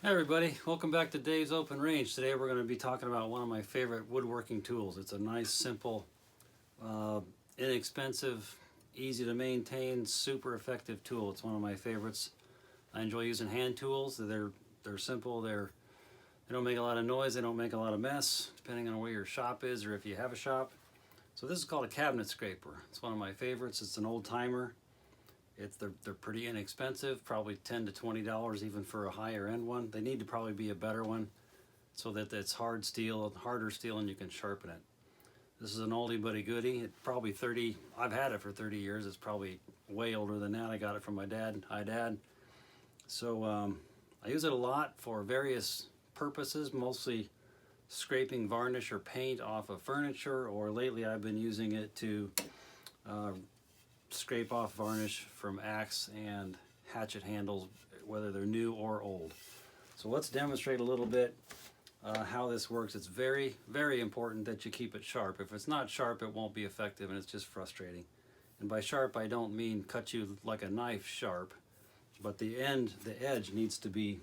Hi everybody, welcome back to Dave's Open Range. Today we're going to be talking about one of my favorite woodworking tools. It's a nice, simple, inexpensive, easy to maintain, super effective tool. It's one of my favorites. I enjoy using hand tools. They're simple, they don't make a lot of noise, they don't make a lot of mess, depending on where your shop is or if you have a shop. So this is called a cabinet scraper. It's one of my favorites. It's an old timer. They're pretty inexpensive, probably $10 to $20 even for a higher end one. They need to probably be a better one so that it's harder steel and you can sharpen it. This is an oldie but a goodie. It's probably I've had it for 30 years. It's probably way older than that. I got it from my dad. Hi Dad. So I use it a lot for various purposes, mostly scraping varnish or paint off of furniture, or lately I've been using it to scrape off varnish from axe and hatchet handles, whether they're new or old. So let's demonstrate a little bit how this works. It's very, very important that you keep it sharp. If it's not sharp, it won't be effective and it's just frustrating. And by sharp, I don't mean cut you like a knife sharp, but the edge needs to be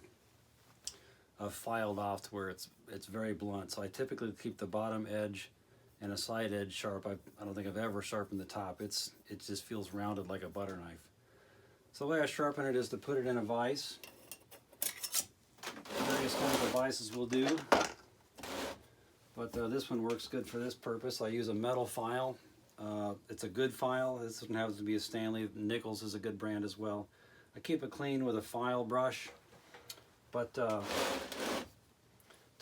filed off to where it's very blunt. So I typically keep the bottom edge and a side edge sharp. I don't think I've ever sharpened the top. It just feels rounded like a butter knife. So the way I sharpen it is to put it in a vise. Various kinds of vices will do, but this one works good for this purpose. I use a metal file. It's a good file. This one happens to be a Stanley. Nichols is a good brand as well. I keep it clean with a file brush, but to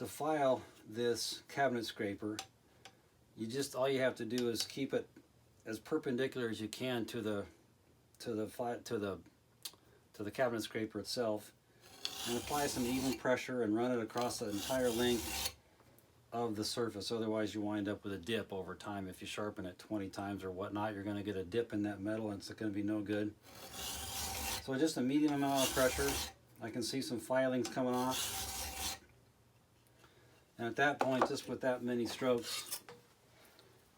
file this cabinet scraper, all you have to do is keep it as perpendicular as you can to the cabinet scraper itself, and apply some even pressure and run it across the entire length of the surface. Otherwise you wind up with a dip over time. If you sharpen it 20 times or whatnot, you're going to get a dip in that metal and it's going to be no good. So just a medium amount of pressure. I can see some filings coming off, and at that point, just with that many strokes,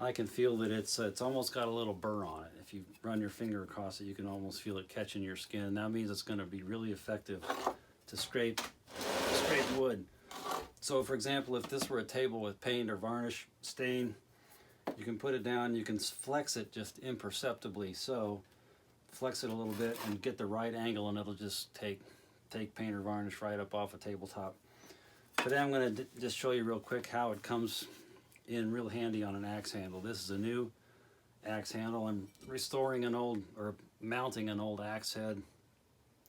I can feel that it's almost got a little burr on it. If you run your finger across it, you can almost feel it catching your skin. That means it's going to be really effective to scrape wood. So for example, if this were a table with paint or varnish stain, you can put it down, you can flex it just imperceptibly. So flex it a little bit and get the right angle, and it'll just take paint or varnish right up off a tabletop. Today I'm going to just show you real quick how it comes in real handy on an axe handle. This is a new axe handle. I'm restoring mounting an old axe head.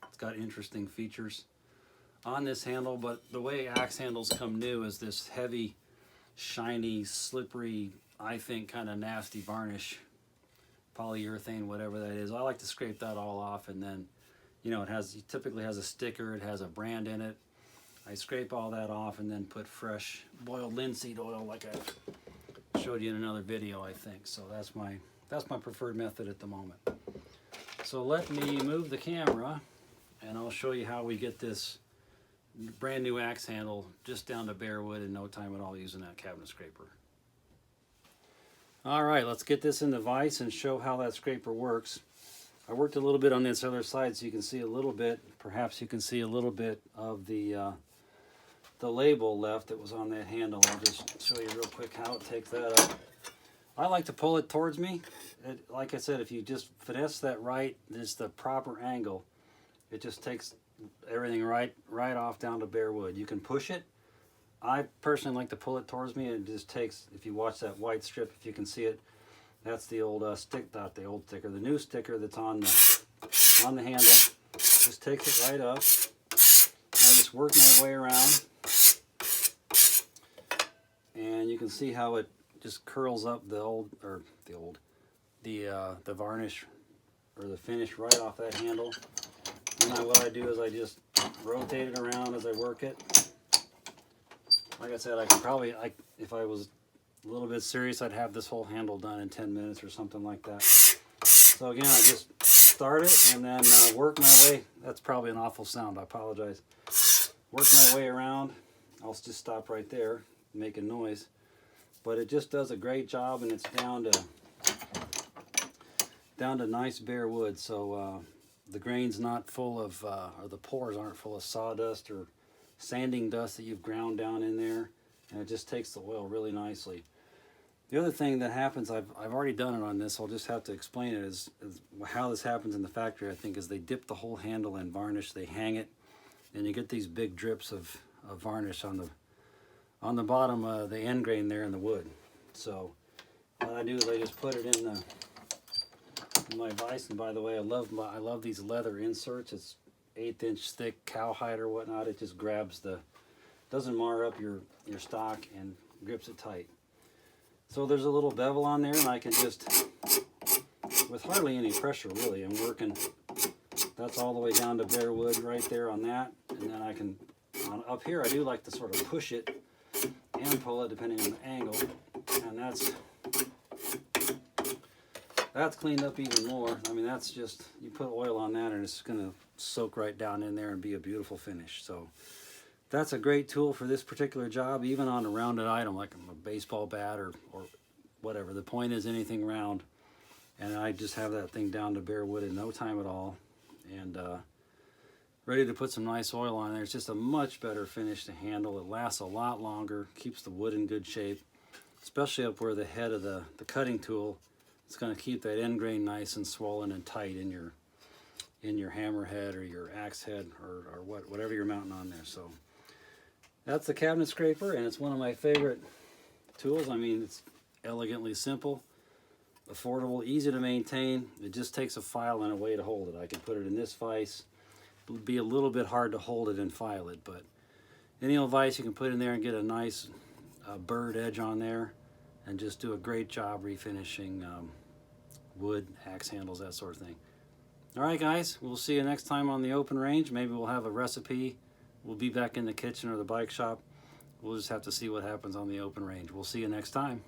It's got interesting features on this handle, but the way axe handles come new is this heavy, shiny, slippery, I think kind of nasty varnish, polyurethane, whatever that is. I like to scrape that all off, and then, it typically has a sticker, it has a brand in it. I scrape all that off and then put fresh boiled linseed oil, like I showed you in another video, I think. So that's my preferred method at the moment. So let me move the camera and I'll show you how we get this brand new axe handle just down to bare wood in no time at all using that cabinet scraper. All right, let's get this in the vise and show how that scraper works. I worked a little bit on this other side so you can see a little bit, perhaps you can see a little bit of the label left that was on that handle. I'll just show you real quick how it takes that up. I like to pull it towards me. Like I said, if you just finesse that right, just the proper angle, it just takes everything right off down to bare wood. You can push it. I personally like to pull it towards me, and it just takes, if you watch that white strip, if you can see it, that's the old not the old sticker, the new sticker that's on the handle. Just takes it right up. I just work my way around, and you can see how it just curls up the varnish or the finish right off that handle. And what I do is I just rotate it around as I work it. Like I said, I could probably, if I was a little bit serious, I'd have this whole handle done in 10 minutes or something like that. So again, I just start it and then work my way. That's probably an awful sound, I apologize. Work my way around. I'll just stop right there, making noise. But it just does a great job, and it's down to nice bare wood. So the grain's not full of, or the pores aren't full of sawdust or sanding dust that you've ground down in there, and it just takes the oil really nicely. The other thing that happens, I've already done it on this, I'll just have to explain it, is how this happens in the factory, I think, is they dip the whole handle in varnish, they hang it, and you get these big drips of varnish on the bottom of the end grain there in the wood. So what I do is I just put it in my vise, and by the way, I love these leather inserts. It's 1/8 inch thick cowhide or whatnot. It just grabs doesn't mar up your stock and grips it tight. So there's a little bevel on there, and I can just, with hardly any pressure really, I'm working, that's all the way down to bare wood right there on that, and then I can, up here I do like to sort of push it and pull it depending on the angle, and that's cleaned up even more. I mean, that's just, you put oil on that and it's going to soak right down in there and be a beautiful finish. So that's a great tool for this particular job, even on a rounded item like a baseball bat or whatever. The point is anything round, and I just have that thing down to bare wood in no time at all, and ready to put some nice oil on there. It's just a much better finish to handle. It lasts a lot longer, keeps the wood in good shape, especially up where the head of the cutting tool, it's going to keep that end grain nice and swollen and tight in your hammer head or your axe head or whatever you're mounting on there. So that's the cabinet scraper, and it's one of my favorite tools. I mean, it's elegantly simple, affordable, easy to maintain. It just takes a file and a way to hold it. I can put it in this vise. It would be a little bit hard to hold it and file it, but any old vise you can put in there and get a nice bird edge on there and just do a great job refinishing wood, axe handles, that sort of thing. All right, guys, we'll see you next time on the open range. Maybe we'll have a recipe. We'll be back in the kitchen or the bike shop. We'll just have to see what happens on the open range. We'll see you next time.